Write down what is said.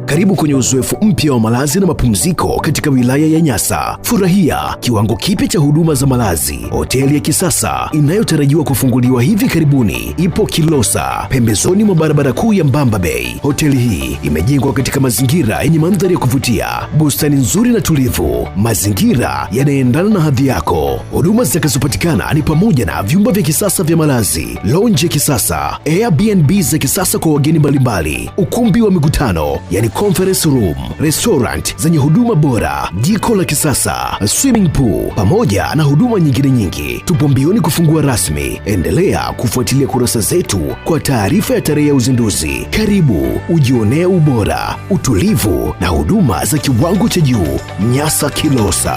Karibu kwenye uzoefu mpya wa malazi na mapumziko katika wilaya ya Nyasa. Furahia kiwango kipya cha huduma za malazi. Hoteli ya kisasa inayotarajiwa kufunguliwa hivi karibuni ipo Kilosa, pembezoni mwa barabara kuu ya Mbamba Bay. Hoteli hii imejengwa katika mazingira yenye mandhari ya kuvutia, bustani nzuri na tulivu, mazingira yanayoendana na hadhi yako. Huduma zitakazopatikana ni pamoja na vyumba vya kisasa vya malazi, lounge ya kisasa, Airbnb za kisasa kwa wageni mbalimbali, ukumbi wa mikutano yani conference room, restaurant zenye huduma bora, jiko la kisasa, swimming pool pamoja na huduma nyingine nyingi. Tupo mbioni kufungua rasmi. Endelea kufuatilia kurasa zetu kwa taarifa ya tarehe ya uzinduzi. Karibu ujionee ubora, utulivu na huduma za kiwango cha juu. Nyasa Kilosa.